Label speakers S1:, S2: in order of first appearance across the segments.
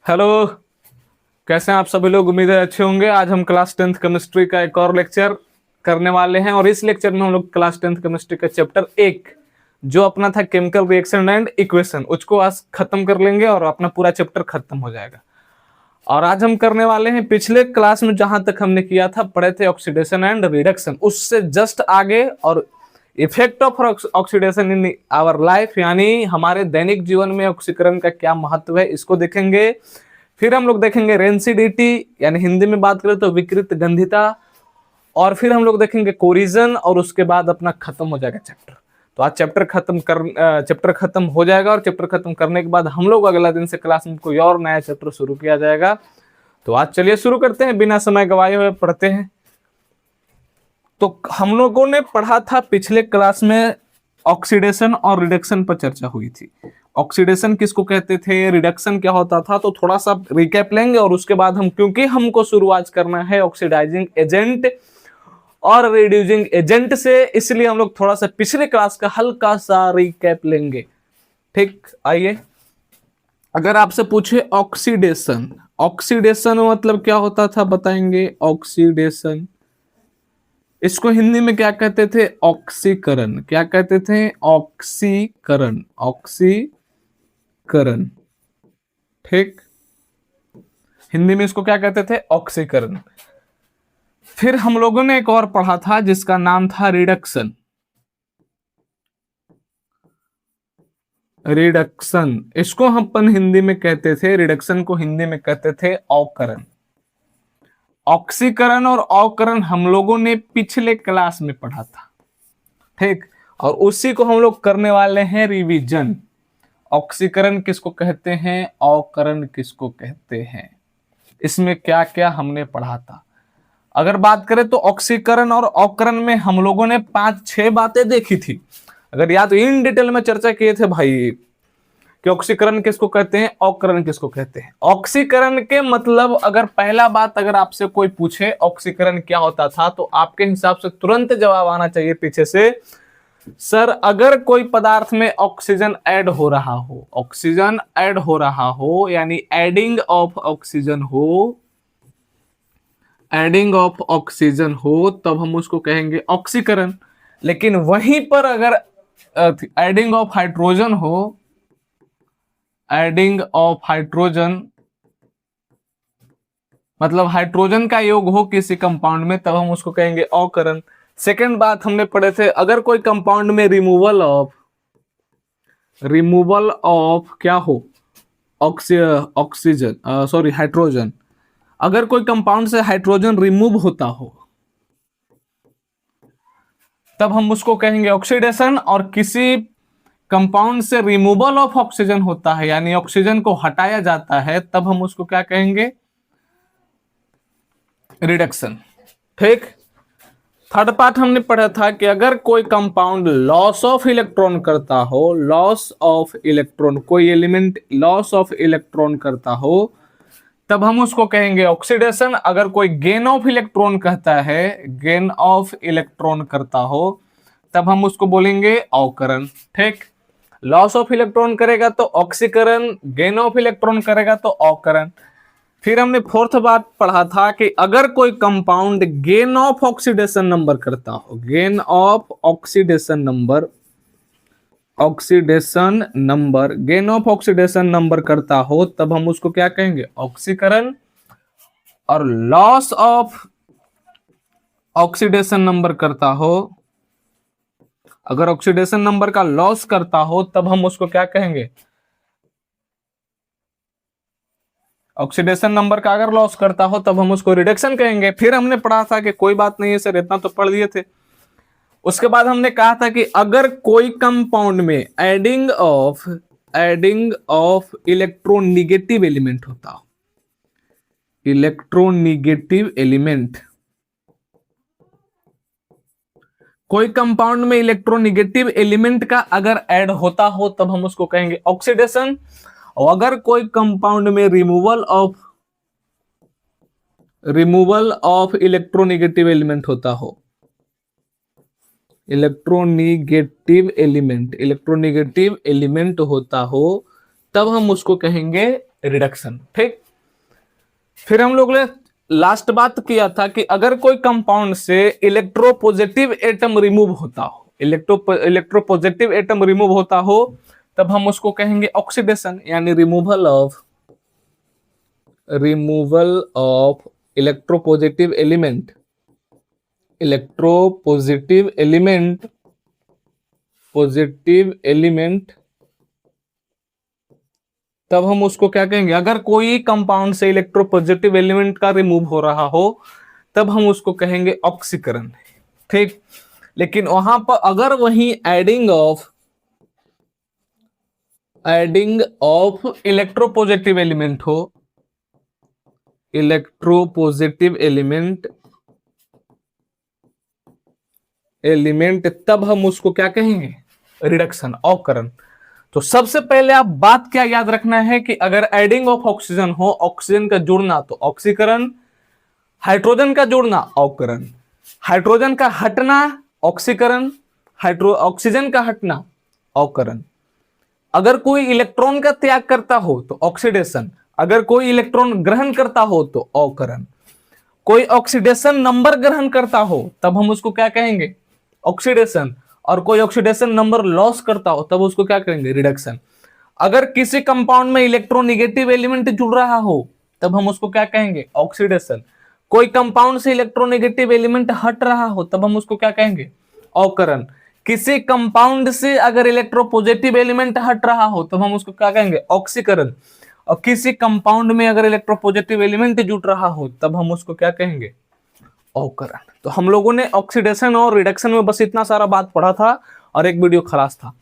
S1: Hello. कैसे हैं आप सभी लोग? उम्मीद है अच्छे होंगे। आज हम क्लास 10th केमिस्ट्री का एक और लेक्चर करने वाले हैं और इस लेक्चर में हम लोग क्लास 10th केमिस्ट्री का चैप्टर 1 जो अपना था केमिकल रिएक्शन एंड इक्वेशन उसको आज खत्म कर लेंगे और अपना पूरा चैप्टर खत्म हो जाएगा। और आज हम करने वाले हैं पिछले क्लास में जहां तक हमने किया था, पढ़े थे ऑक्सीडेशन एंड रिडक्शन, उससे जस्ट आगे और effect of oxidation in our life, यानी हमारे दैनिक जीवन में ऑक्सीकरण का क्या महत्व है, इसको देखेंगे। फिर हम लोग देखेंगे रेंसिडिटी, यानी हिंदी में बात करें तो विकृत गंधिता, और फिर हम लोग देखेंगे कोरिजन, और उसके बाद अपना खत्म हो जाएगा चैप्टर। तो आज चैप्टर खत्म हो जाएगा और चैप्टर खत्म करने के बाद हम लोग अगला दिन से क्लास में कोई और नया चैप्टर शुरू किया जाएगा। तो आज चलिए शुरू करते हैं, बिना समय गवाए हुए पढ़ते हैं। तो हम लोगों ने पढ़ा था पिछले क्लास में ऑक्सीडेशन और रिडक्शन पर चर्चा हुई थी। ऑक्सीडेशन किसको कहते थे, रिडक्शन क्या होता था, तो थोड़ा सा रिकैप लेंगे और उसके बाद हम, क्योंकि हमको शुरुआत करना है ऑक्सीडाइजिंग एजेंट और रिड्यूसिंग एजेंट से, इसलिए हम लोग थोड़ा सा पिछले क्लास का हल्का सा रिकैप लेंगे। ठीक, आइए। अगर आपसे पूछे ऑक्सीडेशन, ऑक्सीडेशन मतलब क्या होता था बताएंगे? ऑक्सीडेशन, इसको हिंदी में क्या कहते थे? ऑक्सीकरण। क्या कहते थे? ऑक्सीकरण, ऑक्सीकरण। ठीक, हिंदी में इसको क्या कहते थे? ऑक्सीकरण। फिर हम लोगों ने एक और पढ़ा था जिसका नाम था रिडक्शन। रिडक्शन, इसको हम अपन हिंदी में कहते थे, रिडक्शन को हिंदी में कहते थे अवकरण। ऑक्सीकरण और अवकरण हम लोगों ने पिछले क्लास में पढ़ा था। ठीक, और उसी को हम लोग करने वाले हैं रिवीजन। ऑक्सीकरण किसको कहते हैं, अवकरण किसको कहते हैं, इसमें क्या क्या हमने पढ़ा था। अगर बात करें तो ऑक्सीकरण और अवकरण में हम लोगों ने 5-6 बातें देखी थी। अगर याद तो इन डिटेल में चर्चा किए थे भाई कि ऑक्सीकरण किसको कहते हैं, अवकरण किसको कहते हैं। ऑक्सीकरण के मतलब, अगर पहला बात अगर आपसे कोई पूछे ऑक्सीकरण क्या होता था, तो आपके हिसाब से तुरंत जवाब आना चाहिए पीछे से, सर अगर कोई पदार्थ में ऑक्सीजन ऐड हो रहा हो, ऑक्सीजन ऐड हो रहा हो, यानी एडिंग ऑफ ऑक्सीजन हो, एडिंग ऑफ ऑक्सीजन हो, तब हम उसको कहेंगे ऑक्सीकरण। लेकिन वहीं पर अगर एडिंग ऑफ हाइड्रोजन हो, एडिंग ऑफ हाइड्रोजन मतलब हाइड्रोजन का योग हो किसी कंपाउंड में, तब हम उसको कहेंगे अवकरण। सेकेंड बात हमने पढ़े थे, अगर कोई कंपाउंड में रिमूवल ऑफ क्या हो, ऑक्सीजन सॉरी हाइड्रोजन, अगर कोई कंपाउंड से हाइड्रोजन रिमूव होता हो, तब हम उसको कहेंगे ऑक्सीडेशन। और किसी कंपाउंड से रिमूवल ऑफ ऑक्सीजन होता है, यानी ऑक्सीजन को हटाया जाता है, तब हम उसको क्या कहेंगे? रिडक्शन। ठीक, थर्ड पार्ट हमने पढ़ा था कि अगर कोई कंपाउंड लॉस ऑफ इलेक्ट्रॉन करता हो, लॉस ऑफ इलेक्ट्रॉन, कोई एलिमेंट लॉस ऑफ इलेक्ट्रॉन करता हो, तब हम उसको कहेंगे ऑक्सीडेशन। अगर कोई गेन ऑफ इलेक्ट्रॉन कहता है, गेन ऑफ इलेक्ट्रॉन करता हो, तब हम उसको बोलेंगे अवकरण। ठीक, लॉस ऑफ इलेक्ट्रॉन करेगा तो ऑक्सीकरण, गेन ऑफ इलेक्ट्रॉन करेगा तो अवकरण। फिर हमने फोर्थ बात पढ़ा था कि अगर कोई compound gain of oxidation number करता हो, gain of oxidation number, oxidation number, gain of oxidation number करता हो, तब हम उसको क्या कहेंगे? ऑक्सीकरण। और लॉस ऑफ ऑक्सीडेशन नंबर करता हो, अगर ऑक्सीडेशन नंबर का लॉस करता हो, तब हम उसको क्या कहेंगे? ऑक्सीडेशन नंबर का अगर लॉस करता हो, तब हम उसको रिडक्शन कहेंगे। फिर हमने पढ़ा था कि कोई बात नहीं है सर, इतना तो पढ़ लिए थे। उसके बाद हमने कहा था कि अगर कोई कंपाउंड में एडिंग ऑफ इलेक्ट्रोनिगेटिव एलिमेंट होता हो, इलेक्ट्रोनिगेटिव एलिमेंट, कोई कंपाउंड में इलेक्ट्रोनिगेटिव एलिमेंट का अगर ऐड होता हो, तब हम उसको कहेंगे ऑक्सीडेशन। और अगर कोई कंपाउंड में रिमूवल ऑफ इलेक्ट्रोनिगेटिव एलिमेंट होता हो, इलेक्ट्रोनिगेटिव एलिमेंट होता हो, तब हम उसको कहेंगे रिडक्शन। ठीक, फिर हम लोग ने लास्ट बात किया था कि अगर कोई कंपाउंड से इलेक्ट्रोपॉजिटिव एटम रिमूव होता हो, इलेक्ट्रोपॉजिटिव एटम रिमूव होता हो, तब हम उसको कहेंगे ऑक्सीडेशन, यानी removal of electropositive element, positive element, तब हम उसको क्या कहेंगे? अगर कोई कंपाउंड से इलेक्ट्रोपॉजिटिव एलिमेंट का रिमूव हो रहा हो तब हम उसको कहेंगे ऑक्सीकरण। ठीक, लेकिन वहां पर अगर वही एडिंग ऑफ इलेक्ट्रोपॉजिटिव एलिमेंट हो, इलेक्ट्रोपॉजिटिव एलिमेंट, तब हम उसको क्या कहेंगे? रिडक्शन, अवकरण। तो सबसे पहले आप बात क्या याद रखना है कि अगर एडिंग ऑफ ऑक्सीजन हो, ऑक्सीजन का जुड़ना तो ऑक्सीकरण, हाइड्रोजन का जुड़ना अवकरण, हाइड्रोजन का हटना ऑक्सीकरण, ऑक्सीजन का हटना अवकरण। अगर कोई इलेक्ट्रॉन का त्याग करता हो तो ऑक्सीडेशन, अगर कोई इलेक्ट्रॉन ग्रहण करता हो तो अवकरण, कोई ऑक्सीडेशन नंबर ग्रहण करता हो तब हम उसको क्या कहेंगे? ऑक्सीडेशन, और कोई ऑक्सीडेशन नंबर लॉस करता हो तब उसको क्या करेंगे? रिडक्शन। अगर किसी कंपाउंड में इलेक्ट्रोनेगेटिव एलिमेंट जुड़ रहा हो तब हम उसको क्या कहेंगे? ऑक्सीडेशन। कोई कंपाउंड से इलेक्ट्रोनेगेटिव एलिमेंट हट रहा हो तब हम उसको क्या कहेंगे? अवकरण। किसी कंपाउंड से अगर इलेक्ट्रोपॉजिटिव एलिमेंट हट रहा हो तब हम उसको क्या कहेंगे? ऑक्सीकरण। और किसी कंपाउंड में अगर इलेक्ट्रोपॉजिटिव एलिमेंट जुड़ रहा हो तब हम उसको क्या कहेंगे? अवकरण। तो हम लोगों ने ऑक्सीडेशन और रिडक्शन में बस इतना सारा बात पढ़ा था और एक वीडियो खलास था।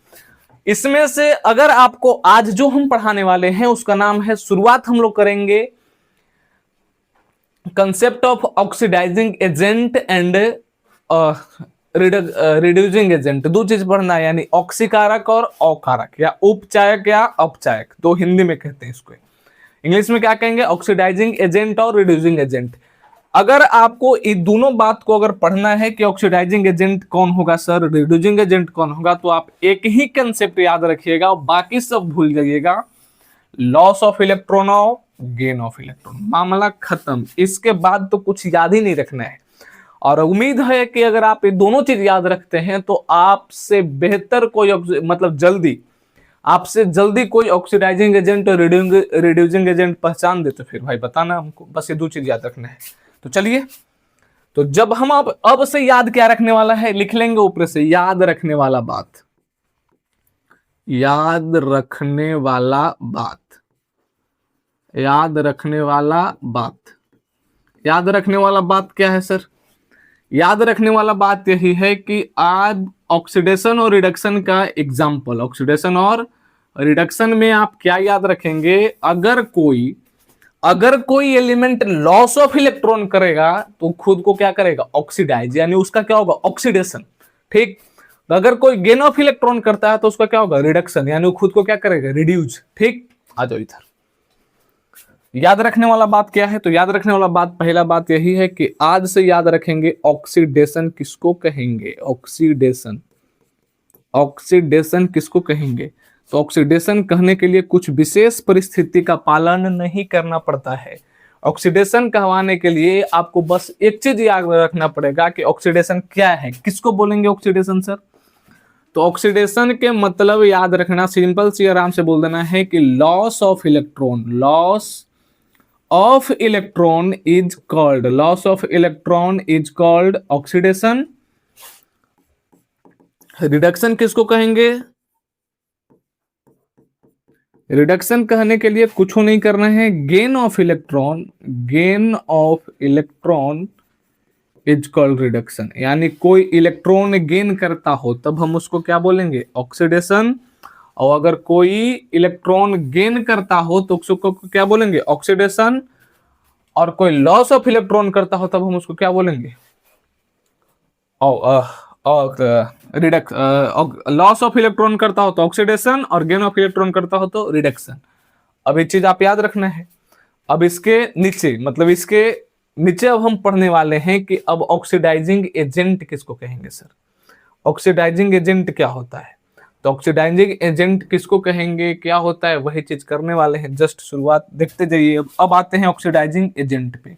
S1: इसमें से अगर आपको आज जो हम पढ़ाने वाले हैं उसका नाम है, शुरुआत हम लोग करेंगे concept of oxidising agent and reducing agent. दो चीज पढ़ना है, यानी ऑक्सीकारक और अवकारक, या उपचायक या अपचायक, दो हिंदी में कहते हैं इसको। इंग्लिश में क्या कहेंगे? ऑक्सीडाइजिंग एजेंट और रिड्यूसिंग एजेंट। अगर आपको इन दोनों बात को अगर पढ़ना है कि ऑक्सीडाइजिंग एजेंट कौन होगा सर, रिड्यूसिंग एजेंट कौन होगा, तो आप एक ही कंसेप्ट याद रखिएगा और बाकी सब भूल जाइएगा। लॉस ऑफ इलेक्ट्रॉन और गेन ऑफ इलेक्ट्रॉन, मामला खत्म। इसके बाद तो कुछ याद ही नहीं रखना है। और उम्मीद है कि अगर आप ये दोनों चीज याद रखते हैं तो आपसे बेहतर कोई आपसे जल्दी कोई ऑक्सीडाइजिंग एजेंट और रिड्यूसिंग एजेंट पहचान दे तो फिर भाई बताना हमको। बस ये दो चीज याद रखना है। तो चलिए, तो जब हम अब से याद क्या रखने वाला है, लिख लेंगे ऊपर से, याद रखने वाला बात, याद रखने वाला बात, याद रखने वाला बात, याद रखने वाला बात क्या है सर? याद रखने वाला बात यही है कि आज ऑक्सीडेशन और रिडक्शन का एग्जाम्पल, ऑक्सीडेशन और रिडक्शन में आप क्या याद रखेंगे? अगर कोई एलिमेंट लॉस ऑफ इलेक्ट्रॉन करेगा तो खुद को क्या करेगा? ऑक्सीडाइज, यानी उसका क्या होगा? ऑक्सीडेशन। ठीक, तो अगर कोई गेन ऑफ इलेक्ट्रॉन करता है तो उसका क्या होगा? रिडक्शन, यानी वो खुद को क्या करेगा? रिड्यूस। ठीक, आ जाओ इधर। याद रखने वाला बात क्या है? तो याद रखने वाला बात, पहला बात यही है कि आज से याद रखेंगे ऑक्सीडेशन किसको कहेंगे? ऑक्सीडेशन, ऑक्सीडेशन किसको कहेंगे? तो ऑक्सीडेशन कहने के लिए कुछ विशेष परिस्थिति का पालन नहीं करना पड़ता है। ऑक्सीडेशन कहवाने के लिए आपको बस एक चीज याद रखना पड़ेगा कि ऑक्सीडेशन क्या है। किसको बोलेंगे ऑक्सीडेशन सर? तो ऑक्सीडेशन के मतलब याद रखना, सिंपल सी आराम से बोल देना है कि loss of electron, loss of electron is called, loss of electron is called oxidation. Reduction किसको कहेंगे? रिडक्शन कहने के लिए कुछ नहीं करना है, gain of electron, gain of electron is called reduction. यानी कोई इलेक्ट्रॉन गेन करता हो तब हम उसको क्या बोलेंगे? ऑक्सीडेशन। और अगर कोई इलेक्ट्रॉन गेन करता हो तो उसको क्या बोलेंगे? ऑक्सीडेशन। और कोई लॉस ऑफ इलेक्ट्रॉन करता हो तब हम उसको क्या बोलेंगे? लॉस ऑफ इलेक्ट्रॉन करता हो तो ऑक्सीडेशन और गेन ऑफ इलेक्ट्रॉन करता हो तो रिडक्शन। अब एक चीज आप याद रखना है। अब इसके नीचे, मतलब इसके नीचे अब हम पढ़ने वाले हैं कि अब ऑक्सीडाइजिंग एजेंट किसको कहेंगे सर? ऑक्सीडाइजिंग एजेंट क्या होता है? तो ऑक्सीडाइजिंग एजेंट किसको कहेंगे, क्या होता है, वही चीज करने वाले हैं, जस्ट शुरुआत देखते जाइए। अब आते हैं ऑक्सीडाइजिंग एजेंट पे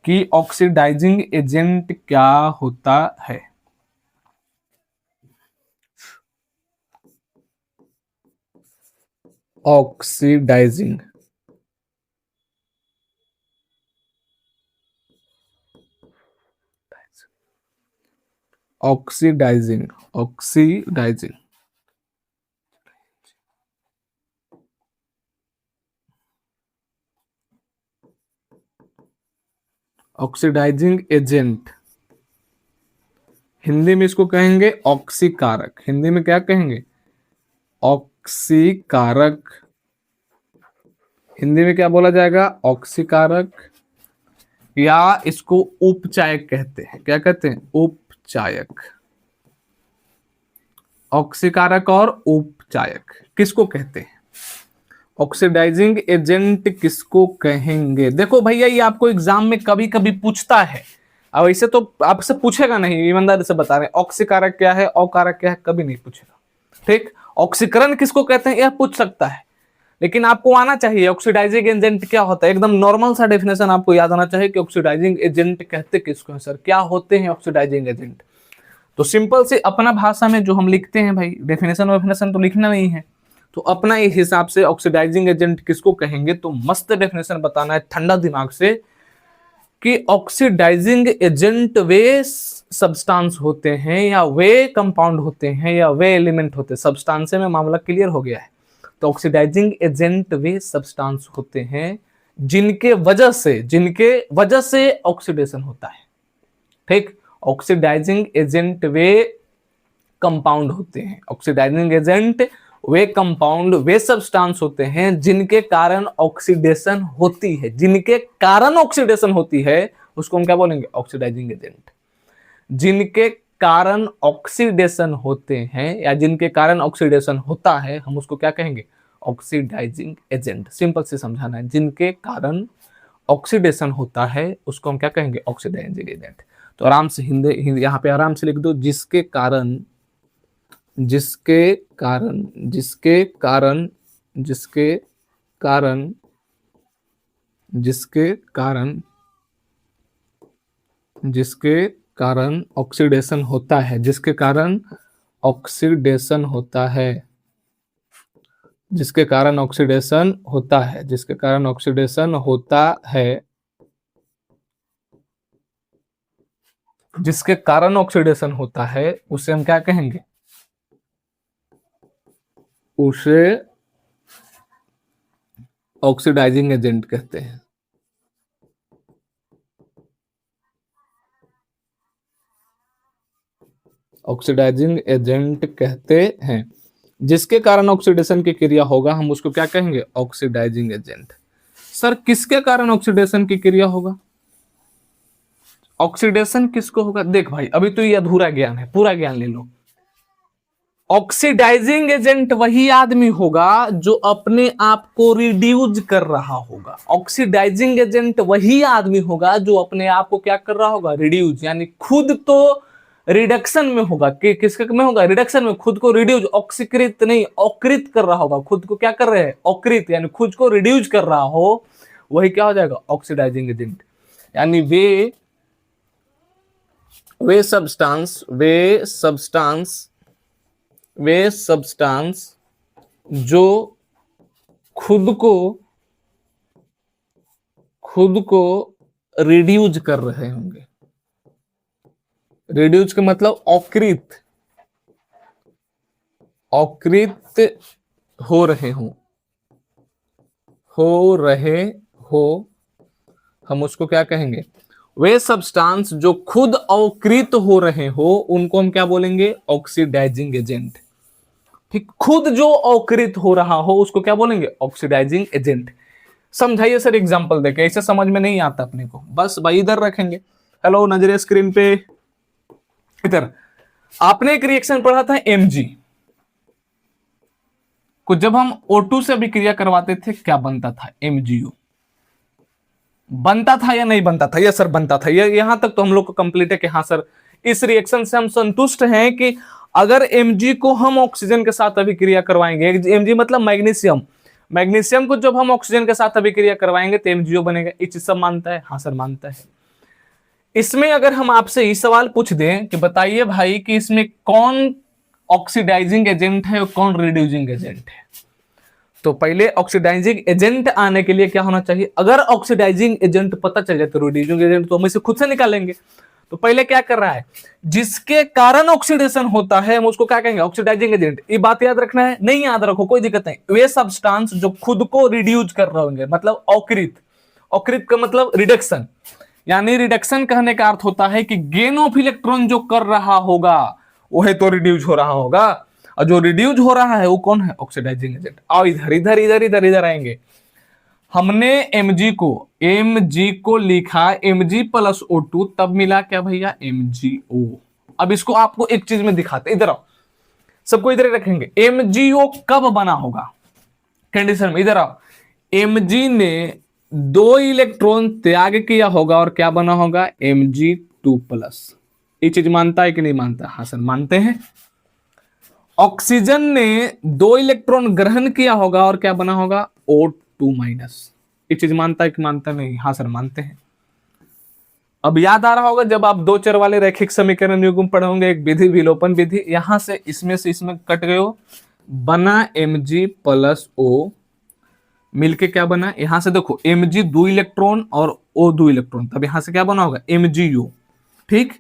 S1: कि ऑक्सीडाइजिंग एजेंट क्या होता है। Oxidising oxidising oxidising oxidising agent, Hindi में इसको कहेंगे ऑक्सीकारक। हिंदी में क्या कहेंगे, ऑक्सीकारक। हिंदी में क्या बोला जाएगा, ऑक्सीकारक, या इसको उपचायक कहते हैं। क्या कहते हैं, उपचायक। ऑक्सीकारक और उपचायक किसको कहते हैं, ऑक्सीडाइजिंग एजेंट किसको कहेंगे। देखो भैया, ये आपको एग्जाम में कभी कभी पूछता है, अब ऐसे तो आपसे पूछेगा नहीं, ईमानदारी से बता रहे हैं। ऑक्सीकारक क्या है, अकारक क्या है, कभी नहीं पूछेगा। ठीक, ऑक्सीकरण किसको कहते हैं यह पूछ सकता है, लेकिन आपको आना चाहिए ऑक्सीडाइजिंग एजेंट क्या होता है। एकदम नॉर्मल सा डेफिनेशन आपको याद आना चाहिए कि ऑक्सीडाइजिंग एजेंट कहते किसको हैं सर, क्या होते हैं ऑक्सीडाइजिंग एजेंट। तो सिंपल से अपना भाषा में जो हम लिखते हैं भाई, डेफिनेशन तो लिखना नहीं है, तो अपना इस हिसाब से ऑक्सीडाइजिंग एजेंट किसको कहेंगे, तो मस्त डेफिनेशन बताना है ठंडा दिमाग से कि ऑक्सीडाइजिंग एजेंट वे सब्सटेंस होते हैं या वे कंपाउंड होते हैं या वे एलिमेंट होते हैं। सब्सटेंस में मामला क्लियर हो गया है। तो ऑक्सीडाइजिंग एजेंट वे सब्सटेंस होते हैं जिनके वजह से ऑक्सीडेशन होता है। ठीक, ऑक्सीडाइजिंग एजेंट वे कंपाउंड होते हैं। ऑक्सीडाइजिंग एजेंट वे कंपाउंड वे सब्सटेंस होते हैं जिनके कारण ऑक्सीडेशन होती है। जिनके कारण ऑक्सीडेशन होती है उसको हम क्या बोलेंगे, ऑक्सीडाइजिंग एजेंट। जिनके कारण ऑक्सीडेशन होते हैं या जिनके कारण ऑक्सीडेशन होता है हम उसको क्या कहेंगे, ऑक्सीडाइजिंग एजेंट। सिंपल से समझाना है, जिनके कारण ऑक्सीडेशन होता है उसको हम क्या कहेंगे, ऑक्सीडाइजिंग एजेंट। तो आराम से हिंदी यहाँ पे आराम से लिख दो, जिसके कारण जिसके कारण जिसके कारण जिसके कारण जिसके कारण जिसके कारण ऑक्सीडेशन होता है, जिसके कारण ऑक्सीडेशन होता है, जिसके कारण ऑक्सीडेशन होता है, जिसके कारण ऑक्सीडेशन होता है, जिसके कारण ऑक्सीडेशन होता है उसे हम क्या कहेंगे, उसे ऑक्सीडाइजिंग एजेंट कहते हैं। ऑक्सीडाइजिंग एजेंट कहते हैं। जिसके कारण ऑक्सीडेशन की क्रिया होगा हम उसको क्या कहेंगे, ऑक्सीडाइजिंग एजेंट। सर किसके कारण ऑक्सीडेशन की क्रिया होगा, ऑक्सीडेशन किसको होगा, देख भाई अभी तो ये अधूरा ज्ञान है, पूरा ज्ञान ले लो। ऑक्सीडाइजिंग एजेंट वही आदमी होगा जो अपने आप को रिड्यूस कर रहा होगा। ऑक्सीडाइजिंग एजेंट वही आदमी होगा जो अपने आप को क्या कर रहा होगा, रिड्यूस, यानी खुद तो रिडक्शन में होगा कि किसके में होगा, रिडक्शन में, खुद को रिड्यूस, ऑक्सीकृत नहीं ऑकृत कर रहा होगा। खुद को क्या कर रहे हैं, ऑकृत, यानी खुद को रिड्यूस कर रहा हो, वही क्या हो जाएगा, ऑक्सीडाइजिंग एजेंट। यानी वे सब्सटेंस जो खुद को रिड्यूस कर रहे होंगे। रिड्यूस का मतलब ऑकृत हो रहे हो, हम उसको क्या कहेंगे, वे सब्सटेंस जो खुद अवकृत हो रहे हो उनको हम क्या बोलेंगे, ऑक्सीडाइजिंग एजेंट। ठीक, खुद जो अवकृत हो रहा हो उसको क्या बोलेंगे, ऑक्सीडाइजिंग एजेंट। समझाइए सर एग्जांपल देके, ऐसे समझ में नहीं आता अपने को, बस भाई इधर रखेंगे। हेलो, नजरे स्क्रीन पे इधर। आपने एक रिएक्शन पढ़ा था Mg को, जब हम O2 से अभिक्रिया करवाते थे क्या बनता था, MgO बनता था या नहीं बनता था, यस सर बनता था। यहां तक तो हम लोग को कंप्लीट है कि हाँ सर इस रिएक्शन से हम संतुष्ट हैं कि अगर Mg को हम ऑक्सीजन के साथ अभिक्रिया करवाएंगे, Mg मतलब मैग्नीशियम, मैग्नीशियम को जब हम ऑक्सीजन के साथ अभिक्रिया करवाएंगे तो MgO बनेगा। ये चीज सब मानता है? हाँ सर मानता है। इसमें अगर हम आपसे ये सवाल पूछ दें कि बताइए भाई कि इसमें कौन ऑक्सीडाइजिंग एजेंट है और कौन रिड्यूसिंग एजेंट है, तो पहले ऑक्सीडाइजिंग एजेंट आने के लिए क्या होना चाहिए? अगर ऑक्सीडाइजिंग एजेंट पता चल जाए तो रिड्यूसिंग एजेंट तो हम इसे खुद से निकालेंगे। तो पहले क्या कर रहा है, जिसके कारण ऑक्सीडेशन होता है हम उसको क्या कहेंगे? Oxidising agent. ये बात याद रखना है, नहीं याद रखो कोई दिक्कत नहीं। वे सब्सटेंस जो खुद को रिड्यूस कर रहे होंगे, मतलब ऑक्रित, ऑक्रित का मतलब रिडक्शन, यानी रिडक्शन कहने का अर्थ होता है कि गेन ऑफ इलेक्ट्रॉन जो कर रहा होगा वह तो रिड्यूस हो रहा होगा, और जो रिड्यूस हो रहा है वो कौन है? Oxidising agent. और इधर इधर इधर इधर इधर आएंगे। हमने Mg को लिखा Mg प्लस O2, तब मिला क्या भैया? MgO। अब इसको आपको एक चीज में दिखाते, इधर आओ, सबको इधर ही रखेंगे। MgO कब बना होगा कंडीशन में? इधर आओ। Mg ने 2 इलेक्ट्रॉन त्याग किया होगा और क्या बना होगा? Mg2 plus. ये चीज मानता है कि नहीं मानता? हाँ सर मानते हैं। ऑक्सीजन ने 2 इलेक्ट्रॉन ग्रहण किया होगा और क्या बना होगा? O2 minus. ये चीज मानता है कि मानता नहीं? हाँ सर मानते हैं। अब याद आ रहा होगा जब आप 2 चर वाले रैखिक समीकरण युग्म पढ़े होंगे, एक विधि विलोपन विधि, यहां से इसमें कट गए हो, बना Mg प्लस O, मिलके क्या बना? यहां से देखो Mg 2 इलेक्ट्रॉन और O 2 इलेक्ट्रॉन, तब यहां से क्या बना होगा? MgO। ठीक,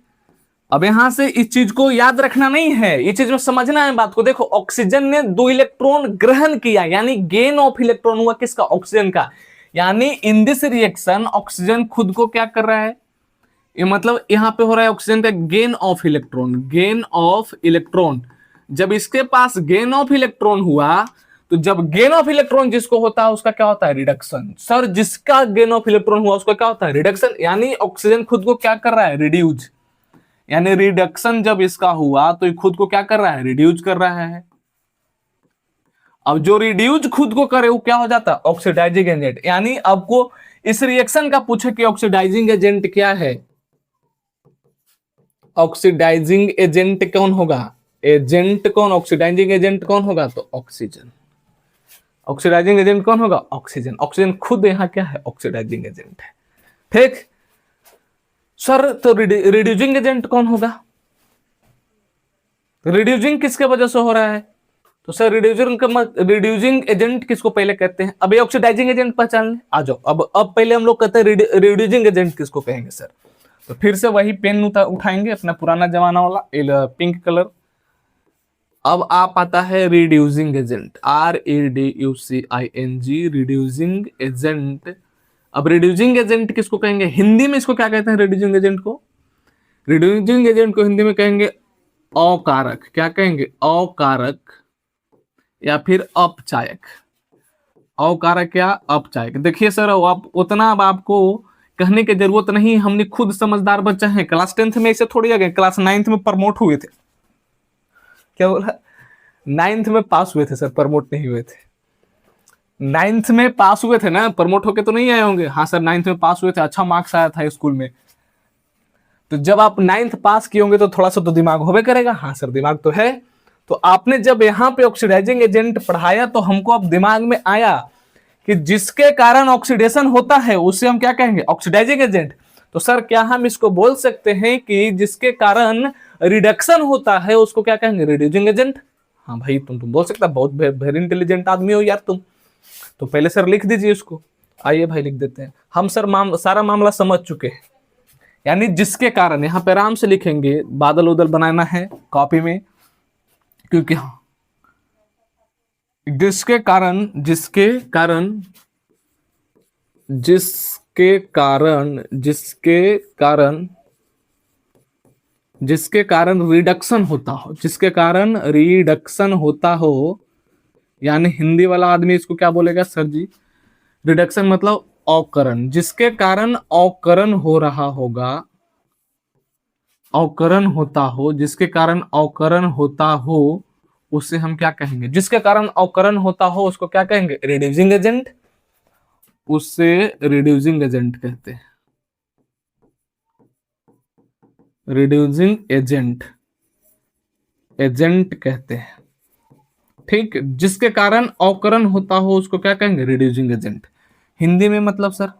S1: अब यहां से इस चीज को याद रखना नहीं है, ये चीज में समझना है बात को। देखो ऑक्सीजन ने 2 इलेक्ट्रॉन ग्रहण किया, यानी गेन ऑफ इलेक्ट्रॉन हुआ किसका? ऑक्सीजन का। यानी इन दिस रिएक्शन ऑक्सीजन खुद को क्या कर रहा है? ये मतलब यहां पे हो रहा है ऑक्सीजन का gain of electron, gain of electron. जब इसके पास गेन ऑफ इलेक्ट्रॉन हुआ, तो जब गेन ऑफ इलेक्ट्रॉन जिसको होता है उसका क्या होता है? रिडक्शन। सर जिसका गेन ऑफ इलेक्ट्रॉन हुआ उसका क्या होता है? रिडक्शन। यानी ऑक्सीजन खुद को क्या कर रहा है? रिड्यूज। यानी रिडक्शन जब इसका हुआ तो ये खुद को क्या कर रहा है? रिड्यूज कर रहा है। अब जो रिड्यूज खुद को करे वो क्या हो जाता है? Oxidising agent. यानी आपको इस रिएक्शन का पूछे कि ऑक्सीडाइजिंग एजेंट क्या है, ऑक्सीडाइजिंग एजेंट कौन होगा? एजेंट कौन? ऑक्सीडाइजिंग एजेंट कौन होगा? तो ऑक्सीजन। ऑक्सीडाइजिंग एजेंट कौन होगा? ऑक्सीजन। ऑक्सीजन खुद यहां क्या है? ऑक्सीडाइजिंग एजेंट है। ठीक सर, तो रिड्यूसिंग एजेंट कौन होगा? रिड्यूसिंग किसके वजह से हो रहा है? तो सर रिड्यूसिंग एजेंट किसको पहले कहते हैं? अब ये ऑक्सीडाइजिंग एजेंट पहचान ले, आ जाओ। अब पहले हम लोग कहते हैं रिड्यूसिंग एजेंट किसको कहेंगे सर? तो फिर से वही पेन उठाएंगे अपना पुराना जमाना वाला पिंक कलर। अब आप आता है reducing agent, REDUCING, reducing agent. अब रिड्यूसिंग एजेंट किसको कहेंगे हिंदी में? इसको क्या कहते हैं रिड्यूसिंग एजेंट को? रिड्यूसिंग एजेंट को हिंदी में कहेंगे अकारक। क्या कहेंगे? अकारक या फिर अपचायक। अकारक या अपचायक। देखिए सर, आप उतना अब आपको कहने की जरूरत नहीं, हमने खुद समझदार बच्चे हैं। क्लास 10th में इसे थोड़ी जगह, क्लास 9th में प्रमोट हुए थे। क्या बोला? 9th में पास हुए थे सर, प्रमोट नहीं हुए थे। 9th में पास हुए थे ना, प्रमोट होके तो नहीं आए होंगे। हाँ सर 9th में पास हुए थे, अच्छा मार्क्स आया था स्कूल में। तो जब आप 9th पास किए होंगे तो थोड़ा सा तो दिमाग होबे करेगा। हाँ सर दिमाग तो है। तो आपने जब यहाँ पे ऑक्सीडाइजिंग एजेंट पढ़ाया तो हमको अब दिमाग में आया कि जिसके कारण ऑक्सीडेशन होता है उसे हम क्या कहेंगे? Oxidising agent. तो सर क्या हम इसको बोल सकते हैं कि जिसके कारण रिडक्शन होता है उसको क्या कहेंगे? Reducing agent. हाँ भाई तुम बोल सकता, बहुत वेरी इंटेलिजेंट आदमी हो यार तुम। तो पहले सर लिख दीजिए उसको। आइए भाई लिख देते हैं हम सर। सारा मामला समझ चुके हैं। यानी जिसके कारण, यहां पे आराम से लिखेंगे, बादल उदल बनाना है कॉपी में, क्योंकि जिसके कारण जिसके कारण जिसके कारण जिसके कारण जिसके कारण रिडक्शन होता हो, जिसके कारण रिडक्शन होता हो, यानी हिंदी वाला आदमी इसको क्या बोलेगा सर जी? रिडक्शन मतलब अवकरण। जिसके कारण अवकरण हो रहा होगा, अवकरण होता हो, जिसके कारण अवकरण होता हो उसे हम क्या कहेंगे? जिसके कारण अवकरण होता हो उसको क्या कहेंगे? Reducing agent. उससे रिड्यूसिंग एजेंट कहते हैं, रिड्यूसिंग एजेंट। एजेंट कहते हैं। ठीक, जिसके कारण अवकरण होता हो उसको क्या कहेंगे? Reducing agent. हिंदी में मतलब सर,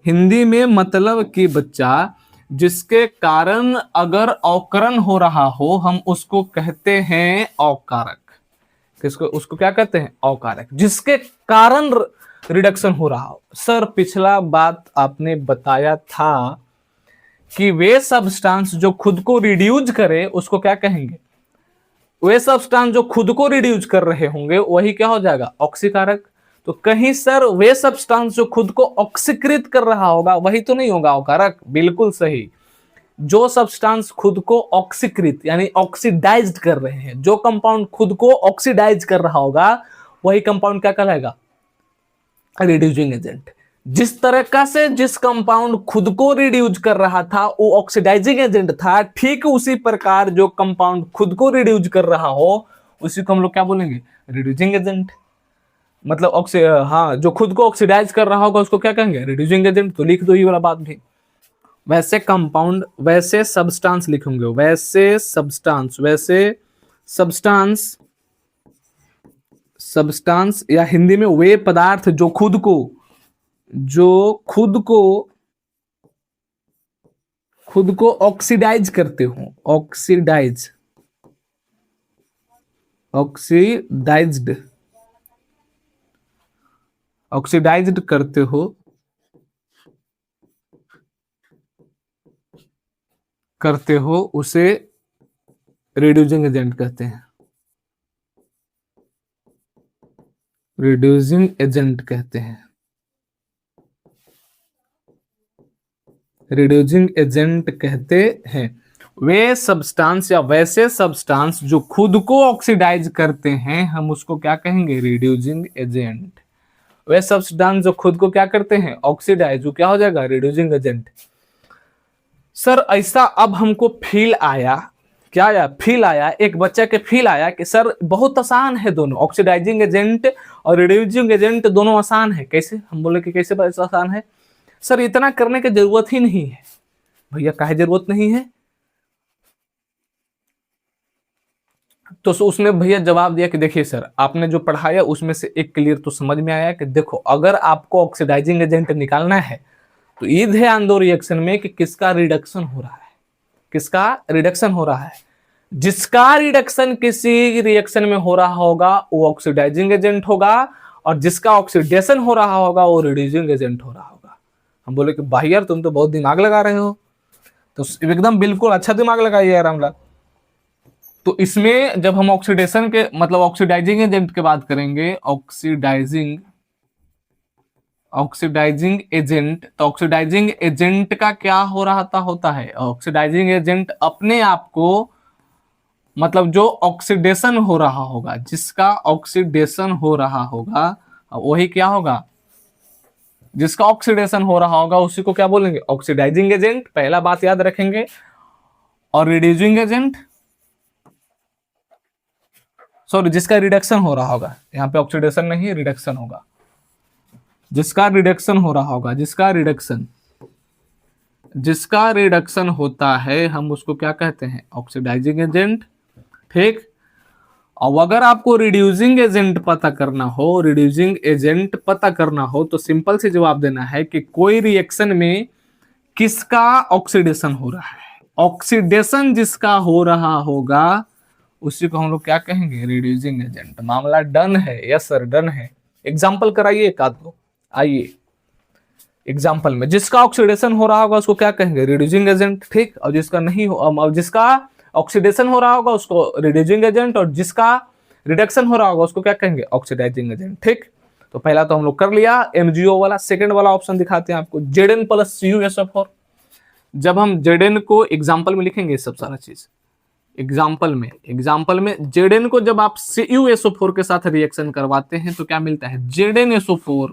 S1: हिंदी में मतलब कि बच्चा जिसके कारण अगर अवकरण हो रहा हो हम उसको कहते हैं अवकारक। किसको? उसको क्या कहते हैं? अवकारक, जिसके कारण रिडक्शन हो रहा हो। सर पिछला बात आपने बताया था कि वे सब्सटेंस जो खुद को रिड्यूज करे उसको क्या कहेंगे? वे सब्सटेंस जो खुद को रिड्यूस कर रहे होंगे वही क्या हो जाएगा? ऑक्सीकारक। तो कहीं सर वे सब्सटेंस जो खुद को ऑक्सीकृत कर रहा होगा वही तो नहीं होगा अवकारक? बिल्कुल सही। जो सब्सटेंस खुद को ऑक्सीकृत यानी ऑक्सीडाइज्ड कर रहे हैं, जो कंपाउंड खुद को ऑक्सीडाइज कर रहा होगा वही कंपाउंड क्या कहलाएगा? Reducing agent. जिस तरह से जिस कंपाउंड खुद को रिड्यूस कर रहा था वो ऑक्सीडाइजिंग एजेंट था, ठीक उसी प्रकार जो कंपाउंड खुद को रिड्यूस कर रहा हो उसी को हम लोग क्या बोलेंगे? Reducing agent. मतलब हाँ, जो खुद को ऑक्सीडाइज कर रहा होगा उसको क्या कहेंगे? Reducing agent. तो लिख दो ये वाला बात भी। वैसे कंपाउंड, वैसे सब्सटेंस लिखोगे, वैसे सब्सटेंस, वैसे सब्सटेंस, सब्सटेंस या हिंदी में वे पदार्थ जो खुद को, जो खुद को ऑक्सीडाइज करते हो, ऑक्सीडाइज, ऑक्सीडाइज्ड, ऑक्सीडाइज्ड करते हो, उसे रिड्यूसिंग एजेंट कहते हैं। रिड्यूसिंग एजेंट कहते हैं। रिड्यूसिंग एजेंट कहते हैं वे सब्सटेंस या वैसे सब्सटेंस जो खुद को ऑक्सीडाइज करते हैं हम उसको क्या कहेंगे? Reducing agent. वे सब्सटेंस जो खुद को क्या करते हैं? ऑक्सीडाइज, वो क्या हो जाएगा? Reducing agent. सर ऐसा अब हमको फील आया, क्या आया? फील आया, एक बच्चा के फील आया कि सर बहुत आसान है दोनों, ऑक्सीडाइजिंग एजेंट और रिड्यूसिंग एजेंट दोनों आसान है। कैसे? हम बोले कि कैसे आसान है? सर इतना करने की जरूरत ही नहीं है। भैया काहे जरूरत नहीं है? तो उसने भैया जवाब दिया कि देखिए सर आपने जो पढ़ाया उसमें से एक क्लियर तो समझ में आया कि देखो अगर आपको ऑक्सीडाइजिंग एजेंट निकालना है तो ये ध्यान दो रिएक्शन में कि किसका रिडक्शन हो रहा है, किसका रिडक्शन हो रहा है। जिसका रिडक्शन किसी रिएक्शन में हो रहा होगा वो ऑक्सीडाइजिंग एजेंट होगा और जिसका ऑक्सीडेशन हो रहा होगा वो रिड्यूसिंग एजेंट हो रहा होगा। हम बोले कि भाई यार तुम तो बहुत दिमाग लगा रहे हो। तो एकदम बिल्कुल अच्छा दिमाग लगाइए यार रामलाल। तो इसमें जब हम ऑक्सीडेशन के मतलब ऑक्सीडाइजिंग एजेंट की बात करेंगे, ऑक्सीडाइजिंग एजेंट, तो ऑक्सीडाइजिंग एजेंट का क्या हो रहा होता है? ऑक्सीडाइजिंग एजेंट अपने आप को मतलब जो ऑक्सीडेशन हो रहा होगा, जिसका ऑक्सीडेशन हो रहा होगा वही क्या होगा? जिसका ऑक्सीडेशन हो रहा होगा उसी को क्या बोलेंगे? Oxidising agent. पहला बात याद रखेंगे। और रिड्यूसिंग एजेंट, सॉरी जिसका रिडक्शन हो रहा होगा, यहाँ पे ऑक्सीडेशन नहीं रिडक्शन होगा। जिसका रिडक्शन हो रहा होगा, जिसका रिडक्शन होता है हम उसको क्या कहते हैं? Oxidising agent. ठीक। अब अगर आपको रिड्यूसिंग एजेंट पता करना हो, तो सिंपल से जवाब देना है कि कोई रिएक्शन में किसका ऑक्सीडेशन हो रहा है। ऑक्सीडेशन जिसका हो रहा होगा उसी को हम लोग क्या कहेंगे? Reducing agent. मामला डन है? यस सर डन है। एग्जाम्पल कराइए एक आध को। आइए एग्जाम्पल में जिसका ऑक्सीडेशन हो रहा होगा उसको क्या कहेंगे? Reducing agent. ठीक। और जिसका नहीं हो, जिसका ऑक्सीडेशन हो रहा होगा उसको रिड्यूसिंग एजेंट और जिसका रिडक्शन हो रहा होगा उसको क्या कहेंगे? Oxidising agent. ठीक। तो पहला तो हम लोग कर लिया MgO वाला। सेकंड वाला ऑप्शन दिखाते हैं आपको, Zn प्लस CuSO4। जब हम Zn को एग्जाम्पल में लिखेंगे सब सारा चीज एग्जाम्पल में Zn को जब आप CuSO4 के साथ रिएक्शन करवाते हैं तो क्या मिलता है? ZnSO4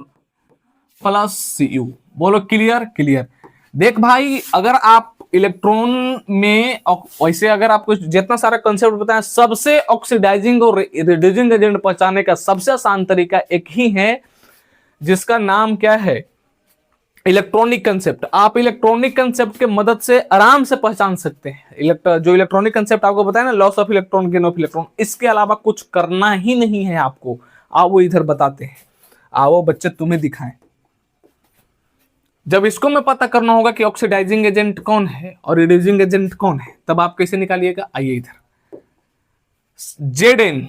S1: plus Cu। बोलो क्लियर? क्लियर। देख भाई अगर आप इलेक्ट्रॉन में वैसे अगर आपको जितना सारा कंसेप्ट बताया सबसे ऑक्सीडाइजिंग और रिड्यूसिंग एजेंट पहचानने का सबसे आसान तरीका एक ही है जिसका नाम क्या है? इलेक्ट्रॉनिक कंसेप्ट, आप इलेक्ट्रॉनिक कंसेप्ट के मदद से आराम से पहचान सकते हैं। जो इलेक्ट्रॉनिक कंसेप्ट आपको बताया ना, loss of electron, gain of electron, इसके अलावा कुछ करना ही नहीं है आपको। आओ इधर बताते हैं, आओ बच्चे तुम्हें दिखाएं। जब इसको मैं पता करना होगा कि ऑक्सीडाइजिंग एजेंट कौन है और रिड्यूसिंग एजेंट कौन है, तब आप कैसे निकालिएगा? आइए इधर, जेड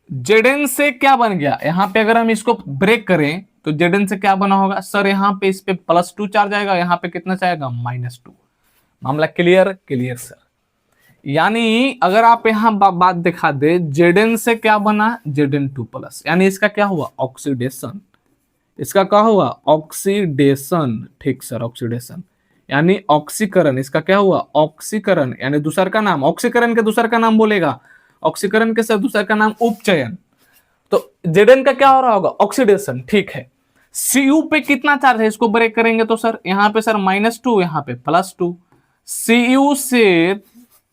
S1: जेडन से क्या बन गया, यहां पे अगर हम इसको ब्रेक करें तो जेडन से क्या बना होगा सर? यहां पे इस पे +2 चार्ज आएगा, यहां पे कितना चाहेगा? -2। मामला क्लियर? Clear sir. यानी अगर आप यहां बात दिखा दे, जेडन से क्या बना? Zn2+, यानी इसका क्या हुआ? ऑक्सीडेशन। इसका क्या हुआ? ऑक्सीडेशन। ठीक सर, ऑक्सीडेशन यानी ऑक्सीकरण। इसका क्या हुआ? ऑक्सीकरण, यानी दूसर का नाम, ऑक्सीकरण के दूसर का नाम बोलेगा, ऑक्सीकरण के सर दूसर का नाम उपचयन। तो जेडन का क्या हो रहा होगा? ऑक्सीडेशन। ठीक है, Cu पे कितना चार्ज है, इसको ब्रेक करेंगे तो सर यहां पे सर -2, यहां पे +2। Cu से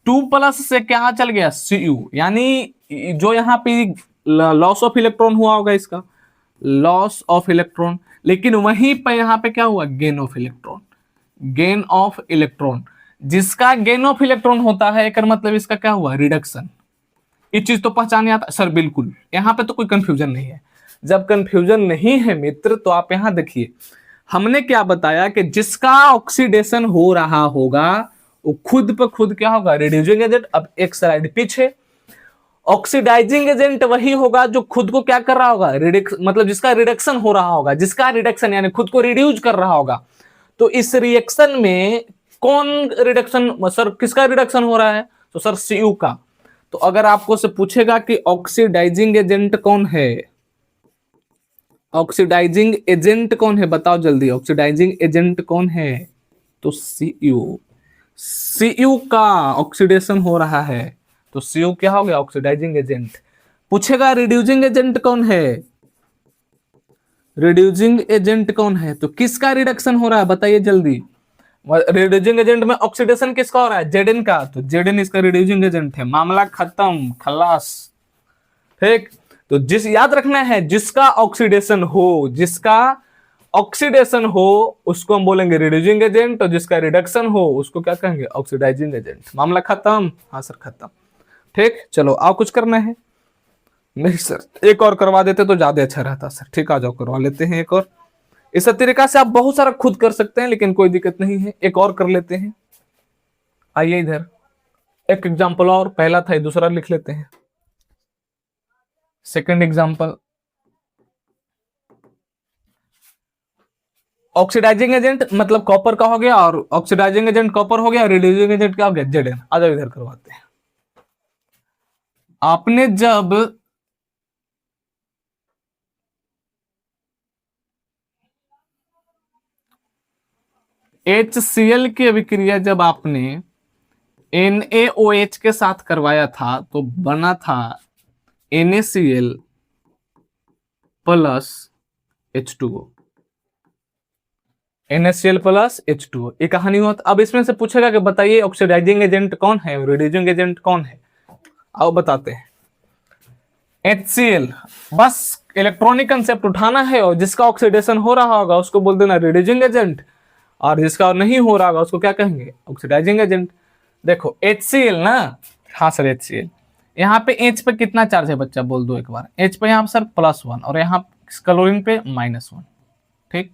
S1: 2+ से क्या चल गया? Cu, यानी जो यहां पे लॉस ऑफ इलेक्ट्रॉन हुआ होगा, इसका लॉस ऑफ इलेक्ट्रॉन, लेकिन वहीं पर यहां पे क्या हुआ? Gain of electron. Gain of electron, जिसका गेन ऑफ इलेक्ट्रॉन होता है, एक मतलब इसका क्या हुआ? रिडक्शन। ये चीज तो पहचाने आता सर? बिल्कुल, यहां पे तो कोई कंफ्यूजन नहीं है। जब कंफ्यूजन नहीं है मित्र, तो आप यहां देखिए, हमने क्या बताया कि जिसका ऑक्सीडेशन हो रहा होगा वो खुद पर खुद क्या होगा? Reducing agent. अब एक स्लाइड पीछे, ऑक्सीडाइजिंग एजेंट वही होगा जो खुद को क्या कर रहा होगा? मतलब जिसका रिडक्शन हो रहा होगा, जिसका रिडक्शन यानी खुद को रिड्यूस कर रहा होगा। तो इस रिएक्शन में कौन रिडक्शन सर, किसका रिडक्शन हो रहा है? तो सर Cu का। तो अगर आपको से पूछेगा कि ऑक्सीडाइजिंग एजेंट कौन है, ऑक्सीडाइजिंग एजेंट कौन है, बताओ जल्दी, ऑक्सीडाइजिंग एजेंट कौन है? तो Cu का ऑक्सीडेशन हो रहा है, तो Cu क्या हो गया? Oxidising agent. पूछेगा रिड्यूसिंग एजेंट कौन है, रिड्यूसिंग एजेंट कौन है? तो किसका रिडक्शन हो रहा है, बताइए जल्दी। रिड्यूसिंग एजेंट में ऑक्सीडेशन किसका हो रहा है? Zn का, तो Zn इसका रिड्यूसिंग एजेंट है। मामला खत्म, खलास। ठीक, तो याद रखना है, जिसका ऑक्सीडेशन हो, जिसका ऑक्सीडेशन हो उसको हम बोलेंगे रिड्यूसिंग एजेंट, और जिसका रिडक्शन हो उसको क्या कहेंगे? Oxidising agent. मामला खत्म? हाँ सर खत्म। ठीक, चलो आओ कुछ करना है। नहीं सर, एक और करवा देते तो ज्यादा अच्छा रहता सर। ठीक, आ जाओ करवा लेते हैं एक और। इस तरीका से आप बहुत सारा खुद कर सकते हैं, लेकिन कोई दिक्कत नहीं है, एक और कर लेते हैं। आइए इधर, एक एग्जांपल और, पहला था दूसरा लिख लेते हैं। सेकंड एग्जांपल, ऑक्सीडाइजिंग एजेंट मतलब कॉपर का हो गया, और ऑक्सीडाइजिंग एजेंट कॉपर हो गया, रिड्यूसिंग एजेंट क्या हो गया? Zn। आ जाओ इधर करवाते हैं। आपने जब HCl की अभिक्रिया जब आपने NaOH के साथ करवाया था तो बना था NaCl plus H2O। NaCl plus H2O, ये कहानी हुआ। अब इसमें से पूछेगा कि बताइए ऑक्सीडाइजिंग एजेंट कौन है, रिड्यूसिंग एजेंट कौन है? आओ बताते हैं। HCl, बस इलेक्ट्रॉनिक कंसेप्ट उठाना है, और जिसका ऑक्सीडेशन हो रहा होगा उसको बोल देना रिड्यूसिंग एजेंट, और जिसका नहीं हो रहा होगा उसको क्या कहेंगे? Oxidising agent. देखो HCl ना, हाँ सर HCl, यहाँ पे H पे कितना चार्ज है बच्चा, बोल दो एक बार। H पे यहाँ सर +1, और यहाँ क्लोरीन पे -1। ठीक,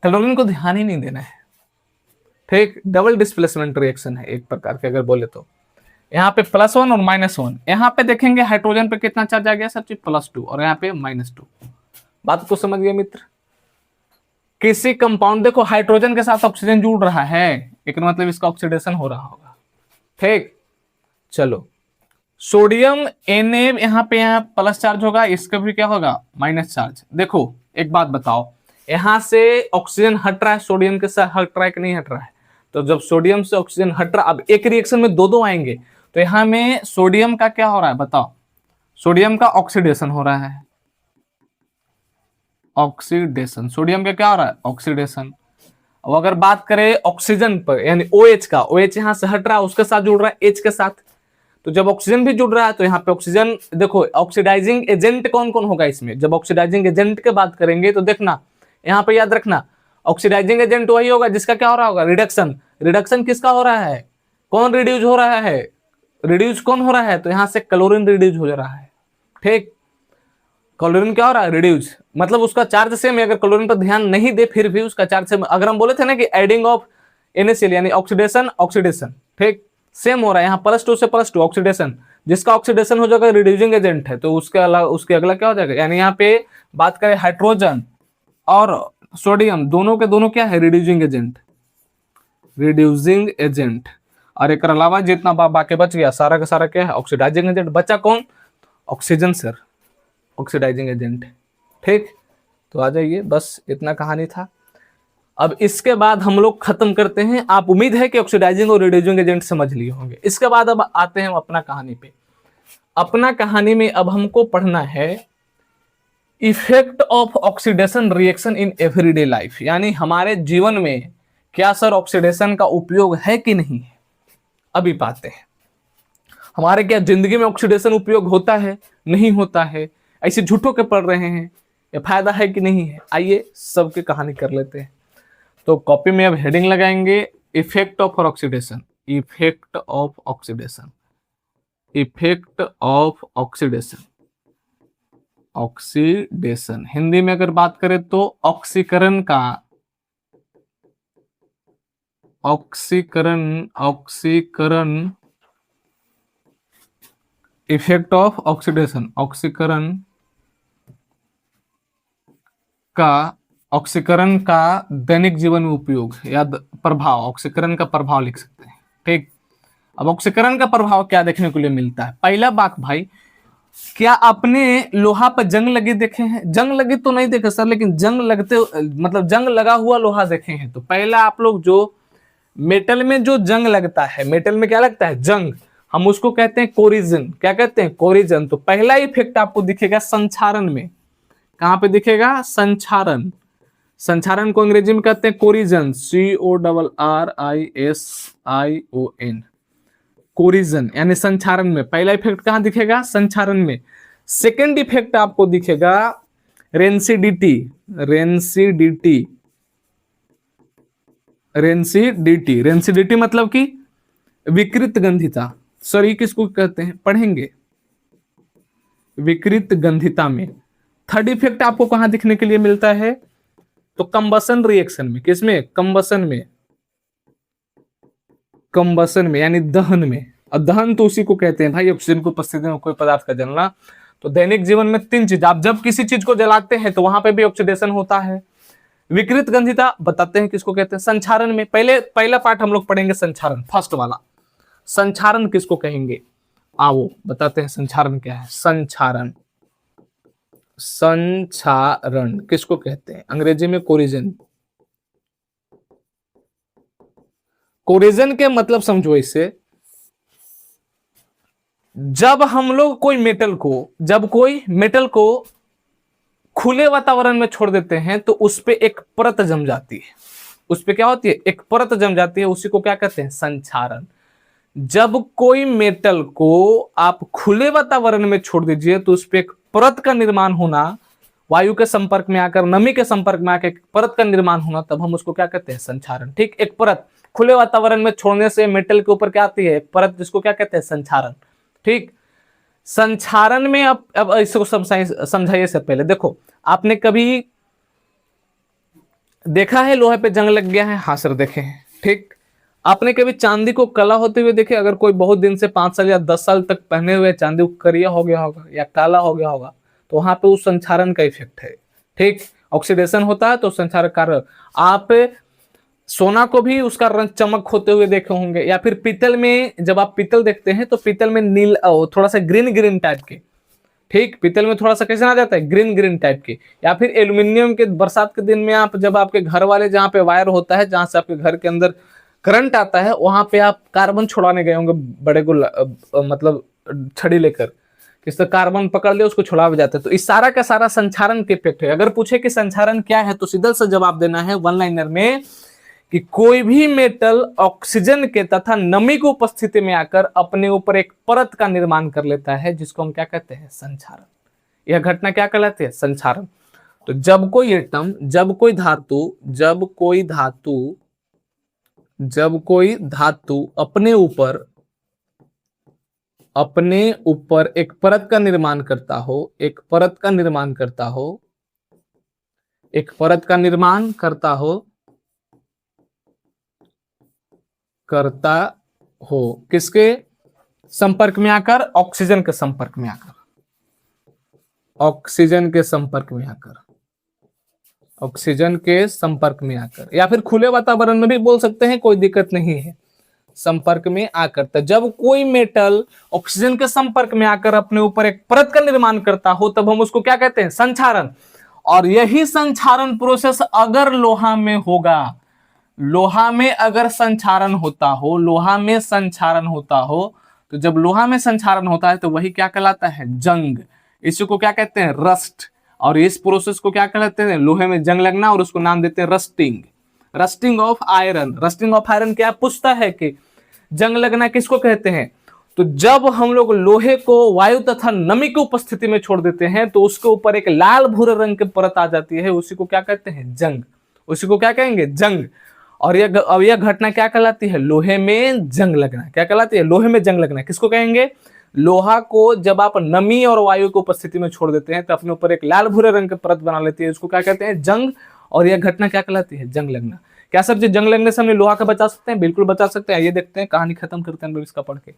S1: क्लोरीन को ध्यान ही नहीं देना है। ठीक, डबल डिस्प्लेसमेंट रिएक्शन है एक प्रकार के, अगर बोले तो। यहाँ पे +1 और -1, यहाँ पे देखेंगे हाइड्रोजन पे कितना चार्ज आ गया सर जी? +2, और यहाँ पे -2। बात को समझ गए मित्र? किसी कंपाउंड, देखो हाइड्रोजन के साथ ऑक्सीजन जुड़ रहा है, एक मतलब इसका ऑक्सीडेशन हो रहा होगा। ठीक, चलो सोडियम Na यहाँ पे यहाँ प्लस चार्ज होगा, इसका भी क्या होगा? Minus charge. देखो एक बात बताओ, यहां से ऑक्सीजन हट रहा है, सोडियम के साथ हट रहा है कि नहीं हट रहा है? तो जब सोडियम से ऑक्सीजन हट रहा, अब एक रिएक्शन में दो आएंगे, तो यहां में सोडियम का क्या हो रहा है बताओ? सोडियम का ऑक्सीडेशन हो रहा है, ऑक्सीडेशन। सोडियम का क्या हो रहा है? ऑक्सीडेशन। अब अगर बात करें ऑक्सीजन पर, यानी OH का, OH यहां से हट रहा है, उसके साथ जुड़ रहा है H के साथ, तो जब ऑक्सीजन भी जुड़ रहा है तो यहाँ पे ऑक्सीजन, देखो ऑक्सीडाइजिंग एजेंट कौन कौन होगा इसमें? जब ऑक्सीडाइजिंग एजेंट की बात करेंगे तो देखना, यहाँ पे याद रखना, ऑक्सीडाइजिंग एजेंट वही होगा जिसका क्या हो रहा होगा, रिडक्शन। रिडक्शन किसका हो रहा है, कौन रिड्यूस हो रहा है, रिड्यूस कौन हो रहा है, तो यहां से क्लोरीन रिड्यूस हो रहा है। ठीक, क्लोरीन क्या हो रहा है, रिड्यूस, मतलब उसका चार्ज सेम है। अगर क्लोरीन पर ध्यान नहीं दे फिर भी उसका चार्ज सेम। अगर हम बोले थे ना कि एडिंग ऑफ NaCl यानी ऑक्सीडेशन, ऑक्सीडेशन, ठीक, सेम हो रहा है। यहाँ +2 से +2 ऑक्सीडेशन, जिसका ऑक्सीडेशन हो जाएगा रिड्यूसिंग एजेंट है, तो उसके अगला क्या हो जाएगा, यानी यहाँ पे बात करें हाइड्रोजन और सोडियम, दोनों के दोनों क्या है, रिड्यूसिंग एजेंट, रिड्यूसिंग एजेंट। और एक अलावा जितना बाकी बच गया सारा का सारा क्या है, ऑक्सीडाइजिंग एजेंट। बचा कौन, ऑक्सीजन सर, ऑक्सीडाइजिंग एजेंट। ठीक, तो आ जाइए, बस इतना कहानी था। अब इसके बाद हम लोग खत्म करते हैं। आप उम्मीद है कि ऑक्सीडाइजिंग और रिड्यूसिंग एजेंट समझ लिए होंगे। इसके बाद अब आते हैं अपना कहानी पे। अपना कहानी में अब हमको पढ़ना है effect of oxidation reaction in everyday life, यानी हमारे जीवन में क्या सर ऑक्सीडेशन का उपयोग है कि नहीं है। अभी पाते हैं हमारे क्या जिंदगी में ऑक्सीडेशन उपयोग होता है, नहीं होता है, ऐसे झूठों के पढ़ रहे हैं, ये फायदा है कि नहीं है। आइए सबकी कहानी कर लेते हैं। तो कॉपी में अब हेडिंग लगाएंगे effect of oxidation, effect of oxidation, effect of oxidation, oxidation. Hindi में अगर बात करें तो ऑक्सीकरण का, ऑक्सीकरण, ऑक्सीकरण, इफेक्ट ऑफ ऑक्सीडेशन, ऑक्सीकरण का, ऑक्सीकरण का दैनिक जीवन में उपयोग या प्रभाव, ऑक्सीकरण का प्रभाव लिख सकते हैं। ठीक, अब ऑक्सीकरण का प्रभाव क्या देखने को लिए मिलता है। पहला बात भाई, क्या आपने लोहा पर जंग लगी देखे हैं, जंग लगी तो नहीं देखे सर, लेकिन जंग लगते मतलब जंग लगा हुआ लोहा देखे हैं। तो पहला आप लोग जो मेटल में जो जंग लगता है, मेटल में क्या लगता है, जंग, हम उसको कहते हैं कोरिजन। क्या कहते हैं, कोरिजन। तो पहला इफेक्ट आपको दिखेगा संक्षारण में। कहां पे दिखेगा, संक्षारण। संक्षारण को अंग्रेजी में कहते हैं कोरिजन, CORRISION, कोरिजन यानी संक्षारण में। पहला इफेक्ट कहां दिखेगा, संक्षारण में। सेकेंड इफेक्ट आपको दिखेगा रेंसिडिटी, रेंसिडिटी, रेंसिडिटी, रेंसिडिटी मतलब कि विकृत गंधिता। सर ये किसको कहते हैं, पढ़ेंगे, विकृत गंधिता में। थर्ड इफेक्ट आपको कहां दिखने के लिए मिलता है, तो कंबसन रिएक्शन में। किसमें, कंबसन में, कंबसन में यानी दहन में। और दहन तो उसी को कहते हैं भाई ऑक्सीजन की उपस्थिति में कोई पदार्थ का जलना। तो दैनिक जीवन में 3 चीज, आप जब किसी चीज को जलाते हैं तो वहां पे भी ऑक्सीडेशन होता है। विकृत गंधिता बताते हैं किसको कहते हैं, संक्षारण में। पहला पार्ट हम लोग पढ़ेंगे संक्षारण, फर्स्ट वाला। संक्षारण किसको कहेंगे, आओ बताते हैं संक्षारण क्या है। संक्षारण, संक्षारण किसको कहते हैं, अंग्रेजी में कोरिजन। कोरिजन के मतलब समझो इसे, जब हम लोग कोई मेटल को, जब कोई मेटल को खुले वातावरण में छोड़ देते हैं तो उस पे एक परत जम जाती है। उस पे क्या होती है, एक परत जम जाती है, उसी को क्या कहते हैं, संक्षारण। जब कोई मेटल को आप खुले वातावरण में छोड़ दीजिए तो उस पे एक परत का निर्माण होना, वायु के संपर्क में आकर, नमी के संपर्क में आकर परत का निर्माण होना, तब हम उसको क्या कहते हैं, संक्षारण। ठीक, एक परत खुले वातावरण में छोड़ने से मेटल के ऊपर क्या आती है, परत, जिसको क्या कहते हैं, संक्षारण। ठीक, संक्षारण में अब इसको समझाइए। से पहले देखो, आपने कभी देखा है लोहे पे जंग लग गया है, हाँ सर देखे हैं। ठीक, आपने कभी चांदी को काला होते हुए देखे, अगर कोई बहुत दिन से 5 साल या 10 साल तक पहने हुए चांदी को करिया हो गया होगा या काला हो गया होगा, तो वहां पे उस संक्षारण का इफेक्ट है। ठीक, ऑक्सीडेशन होता है तो संक्षारण कार्य। आप सोना को भी उसका रंग चमक होते हुए देखे होंगे, या फिर पीतल में, जब आप पीतल देखते हैं तो पीतल में नील, थोड़ा सा ग्रीन ग्रीन टाइप के, ठीक, पीतल में थोड़ा सा कैसे आ जाता है, ग्रीन ग्रीन टाइप के। या फिर एल्यूमिनियम के, बरसात के दिन में आप जब आपके घर वाले जहाँ पे वायर होता है, जहां से आपके घर के अंदर करंट आता है, वहां पे आप कार्बन छुड़ाने गए होंगे, बड़े को मतलब छड़ी लेकर, किस तरह कार्बन पकड़ ले उसको छुड़ा जाता है। तो इस सारा का सारा संक्षारण के इफेक्ट है। अगर पूछे कि संक्षारण क्या है तो सीधा सा जवाब देना है वन लाइनर में कि कोई भी मेटल ऑक्सीजन के तथा नमी की उपस्थिति में आकर अपने ऊपर एक परत का निर्माण कर लेता है, जिसको हम क्या कहते हैं, संक्षारण। यह घटना क्या कहलाती है, संक्षारण। तो जब कोई एटम, जब कोई धातु, अपने ऊपर एक परत का निर्माण करता हो, एक परत का निर्माण करता हो किसके संपर्क में आकर? ऑक्सीजन के संपर्क में आकर, ऑक्सीजन के संपर्क में आकर, या फिर खुले वातावरण में भी बोल सकते हैं, कोई दिक्कत नहीं है, संपर्क में आकर। तो जब कोई मेटल ऑक्सीजन के संपर्क में आकर अपने ऊपर एक परत का निर्माण करता हो, तब हम उसको क्या कहते हैं? संक्षारण। और यही संक्षारण प्रोसेस अगर लोहा में होगा, लोहा में अगर संक्षारण होता हो, तो जब लोहा में संक्षारण होता है तो वही क्या कहलाता है? जंग। इसको क्या कहते हैं? रस्ट। और इस प्रोसेस को क्या कहते हैं? लोहे में जंग लगना, और उसको नाम देते हैं rusting, rusting of iron. Rusting of iron क्या पूछता है कि जंग लगना किसको कहते हैं? तो जब हम लोग लोहे को वायु तथा नमी की उपस्थिति में छोड़ देते हैं तो उसके ऊपर एक लाल भूरे रंग की परत आ जाती है, उसी को क्या कहते हैं? जंग। उसी को क्या कहेंगे? जंग। और यह घटना क्या कहलाती है? लोहे में जंग लगना। क्या कहलाती है? लोहे में जंग लगना। किसको कहेंगे? लोहा को जब आप नमी और वायु की उपस्थिति में छोड़ देते हैं तो अपने ऊपर एक लाल भूरे रंग की परत बना लेती है, इसको क्या कहते हैं? जंग। और यह घटना क्या कहलाती है? जंग लगना। क्या सर जी जंग लगने से हमने लोहा का बचा सकते हैं? बिल्कुल बचा सकते हैं। ये देखते हैं, कहानी खत्म करते हैं इसका पढ़ के।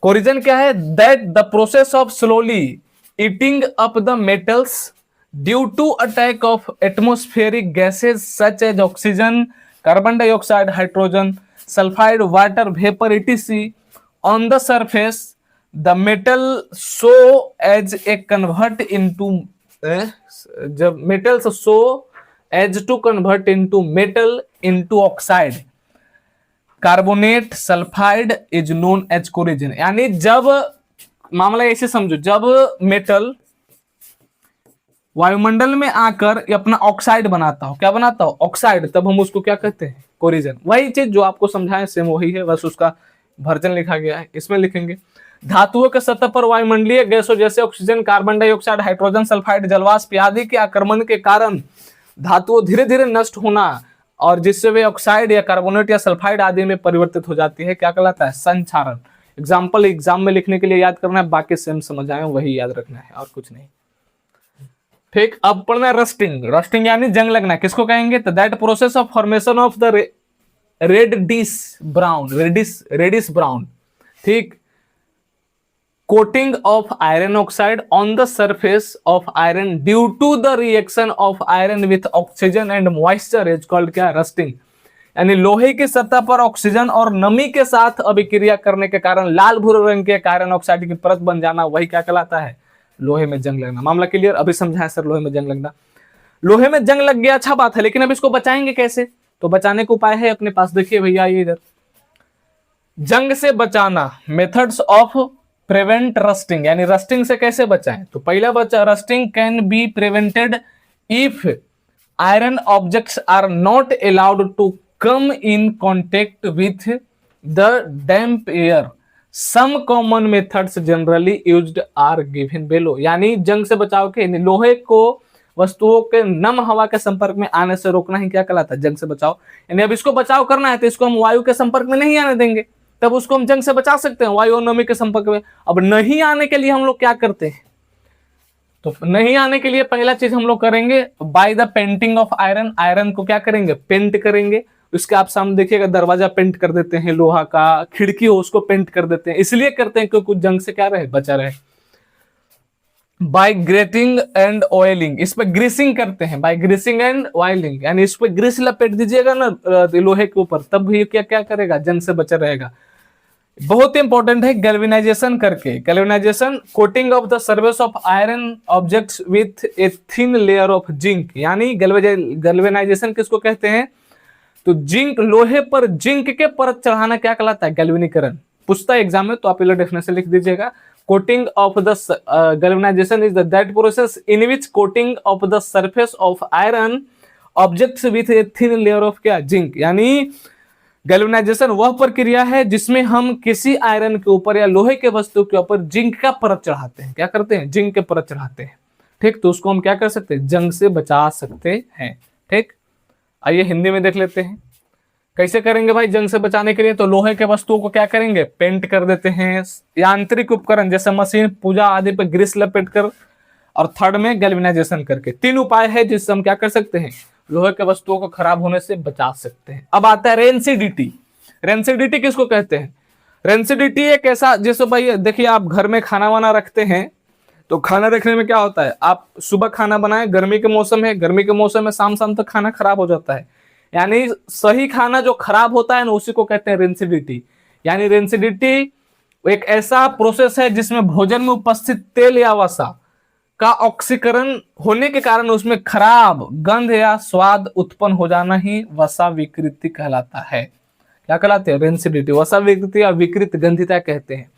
S1: कोरिजन क्या है? That the process of slowly eating up the metals due to attack of atmospheric gases such as oxygen, carbon dioxide, hydrogen, sulphide, water vapour etc on the surface the metal so as a convert into जब metals so as to convert into metal into oxide, carbonate, sulphide is known as corrosion. यानी जब मामला ऐसे समझो, जब metal वायुमंडल में आकर अपना ऑक्साइड बनाता हो, क्या बनाता हो? ऑक्साइड, तब हम उसको क्या कहते हैं? कोरिजन। वही चीज जो आपको समझाएं सेम वही है, बस उसका वर्जन लिखा गया है। इसमें लिखेंगे धातुओं के सतह पर वायुमंडलीय गैसों जैसे oxygen, carbon dioxide, hydrogen sulphide, जलवाष्प आदि के आक्रमण के कारण धातुओं धीरे धीरे नष्ट होना, और जिससे वे ऑक्साइड या कार्बोनेट या सल्फाइड आदि में परिवर्तित हो जाती है, क्या कहलाता है? संक्षारण। एग्जाम्पल एग्जाम में लिखने के लिए याद करना है, बाकी सेम समझ आए वही याद रखना है और कुछ नहीं। ठीक, अब पढ़ना है रस्टिंग। रस्टिंग यानी जंग लगना। किसको कहेंगे? तो that process of formation of the reddish brown, ठीक, coating of iron oxide on the surface of iron due to the reaction of iron with oxygen and moisture is called क्या? Rusting. यानी लोहे की सतह पर ऑक्सीजन और नमी के साथ अभिक्रिया करने के कारण लाल भूरे रंग के आयरन ऑक्साइड की परत बन जाना, वही क्या कहलाता है? लोहे में जंग लगना। मामला क्लियर? अभी समझाएं सर लोहे में जंग लगना। लोहे में जंग लग गया, अच्छा बात है, लेकिन अब इसको बचाएंगे कैसे? तो बचाने का उपाय है अपने पास, देखिए भैया ये इधर, जंग से बचाना, मेथड्स ऑफ प्रिवेंट रस्टिंग, यानी रस्टिंग से कैसे बचाएं? तो पहला बचा, rusting can be prevented if iron objects are not allowed to come in contact with the damp air. Some common methods generally used are given below. यानी जंग से बचाव के लोहे को वस्तुओं के नम हवा के संपर्क में आने से रोकना ही क्या कहलाता है? जंग से बचाव। यानी अब इसको बचाव करना है तो इसको हम वायु के संपर्क में नहीं आने देंगे, तब उसको हम जंग से बचा सकते हैं, वायु और नमी के संपर्क में। अब नहीं आने के लिए हम लोग क्या करते हैं? तो नहीं आने के लिए पहला चीज हम लोग करेंगे by the painting of iron. Iron को क्या करेंगे? पेंट करेंगे। उसके आप सामने देखिएगा, दरवाजा पेंट कर देते हैं, लोहा का खिड़की हो उसको पेंट कर देते हैं, इसलिए करते हैं क्योंकि जंग से क्या रहे? बचा रहे। बाय ग्रेटिंग एंड ऑयलिंग, इस पे ग्रीसिंग करते हैं, बाय ग्रीसिंग एंड ऑयलिंग, यानी इस पे ग्रीस लपेट दीजिएगा ना लोहे के ऊपर, तब भी क्या क्या करेगा? जंग से बचा रहेगा। बहुत इंपॉर्टेंट है गैल्वेनाइजेशन करके। Galvanisation, coating of the surface of iron objects with a thin layer of zinc. यानी गैल्वेनाइजेशन किसको कहते हैं? तो जिंक, लोहे पर जिंक के परत चढ़ाना क्या कहलाता है? गैल्वेनीकरण। पूछता है एग्जाम में, तो आप डेफिनेशन लिख दीजिएगा। Coating of the galvanisation is that process in which coating of the surface of iron objects with a thin layer of क्या? जिंक। यानी गैल्वेनाइजेशन वह प्रक्रिया है जिसमें हम किसी आयरन के ऊपर या लोहे के वस्तु के ऊपर जिंक का परत चढ़ाते हैं। क्या करते हैं? जिंक के परत चढ़ाते हैं। ठीक, तो उसको हम क्या कर सकते हैं, जंग से बचा सकते हैं। ठीक, आइए हिंदी में देख लेते हैं कैसे करेंगे भाई जंग से बचाने के लिए। तो लोहे के वस्तुओं को क्या करेंगे, पेंट कर देते हैं। यांत्रिक उपकरण जैसे मशीन, पूजा आदि पे ग्रीस लपेट कर, और थर्ड में गैल्वेनाइजेशन करके। 3 उपाय है जिससे हम क्या कर सकते हैं, लोहे के वस्तुओं को खराब होने से बचा सकते हैं। अब आता है रेंसिडिटी। रेंसिडिटी किसको कहते हैं, रेंसिडिटी एक ऐसा, जैसे भाई देखिए आप घर में खाना वाना रखते हैं, तो खाना रखने में क्या होता है, आप सुबह खाना बनाए, गर्मी के मौसम है, गर्मी के मौसम में शाम शाम तक खाना खराब हो जाता है, यानी सही खाना जो खराब होता है ना उसी को कहते हैं रेंसिडिटी। यानी रेंसिडिटी एक ऐसा प्रोसेस है जिसमें भोजन में उपस्थित तेल या वसा का ऑक्सीकरण होने के कारण उसमें खराब गंध या स्वाद उत्पन्न हो जाना ही वसा विकृति कहलाता है। क्या कहलाते हैं, रेंसिडिटी। वसा विकृति या विकृत गंधिता कहते हैं।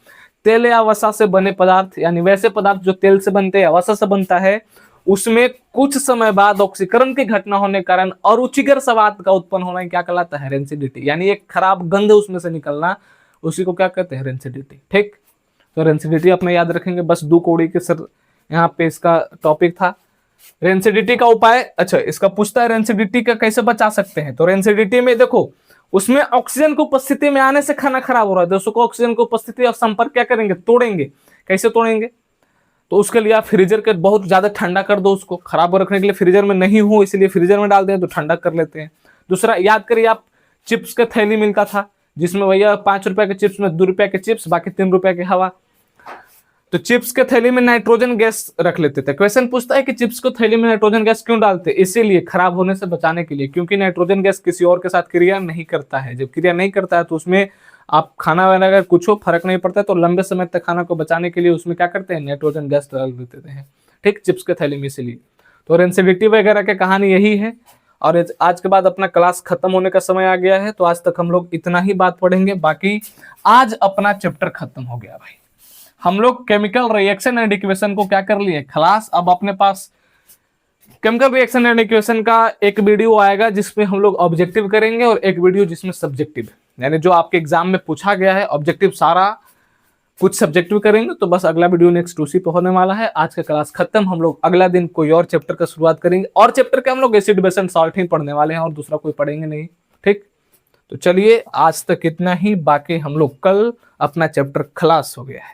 S1: तेल या वसा से बने पदार्थ, यानी वैसे पदार्थ जो तेल से बनते हैं, वसा से बनता है, उसमें कुछ समय बाद ऑक्सीकरण की घटना होने के कारण अरुचिकर स्वाद का उत्पन्न होना क्या कहलाता है, रेंसिडिटी। यानी एक खराब गंध उसमें से निकलना, उसी को क्या कहते हैं, रेंसिडिटी। ठीक, तो रेंसिडिटी अपने याद रखेंगे। बस 2 कौड़ी के सर यहाँ पे इसका टॉपिक था रेंसिडिटी का उपाय। अच्छा, इसका पूछता है रेंसिडिटी का कैसे बचा सकते हैं। तो रेंसिडिटी में देखो, उसमें ऑक्सीजन की उपस्थिति में आने से खाना खराब हो रहा है, तो उसको ऑक्सीजन की उपस्थिति और संपर्क क्या करेंगे, तोड़ेंगे। कैसे तोड़ेंगे, तो उसके लिए आप फ्रीजर के बहुत ज्यादा ठंडा कर दो, उसको खराब रखने के लिए फ्रीजर में नहीं हो इसलिए फ्रीजर में डाल दें तो ठंडा कर लेते हैं। दूसरा, याद करिए आप चिप्स के थैली मिलता था जिसमें भैया 5 रुपए के चिप्स में 2 रुपए के चिप्स, बाकी 3 रुपए की हवा। तो चिप्स के थैली में नाइट्रोजन गैस रख लेते थे। क्वेश्चन पूछता है कि चिप्स को थैली में नाइट्रोजन गैस क्यों डालते, इसीलिए खराब होने से बचाने के लिए, क्योंकि नाइट्रोजन गैस किसी और के साथ क्रिया नहीं करता है। जब क्रिया नहीं करता है तो उसमें आप खाना वाना अगर कुछ हो फर्क नहीं पड़ता है, तो लंबे समय तक खाना को बचाने के लिए उसमें क्या करते हैं, नाइट्रोजन गैस डाल देते हैं। ठीक, चिप्स के थैली में। इसीलिए तो रेंसिडिटी वगैरह की कहानी यही है। और आज के बाद अपना क्लास खत्म होने का समय आ गया है, तो आज तक हम लोग इतना ही बात पढ़ेंगे। बाकी आज अपना चैप्टर खत्म हो गया भाई। हम लोग केमिकल रिएक्शन एंड इक्वेशन को क्या कर लिए, खलास। अब अपने पास केमिकल रिएक्शन एंड इक्वेशन का एक वीडियो आएगा जिसमें हम लोग ऑब्जेक्टिव करेंगे, और एक वीडियो जिसमें सब्जेक्टिव, यानी जो आपके एग्जाम में पूछा गया है ऑब्जेक्टिव सारा कुछ सब्जेक्टिव करेंगे। तो बस अगला वीडियो नेक्स्ट उसी पे होने वाला है। आज का क्लास खत्म, हम लोग अगला दिन कोई और चैप्टर का शुरुआत करेंगे, और चैप्टर के हम लोग एसिड बेस एंड सॉल्ट ही पढ़ने वाले हैं और दूसरा कोई पढ़ेंगे नहीं। ठीक, तो चलिए आज तक इतना ही, बाकी हम लोग कल अपना चैप्टर खलास हो गया है।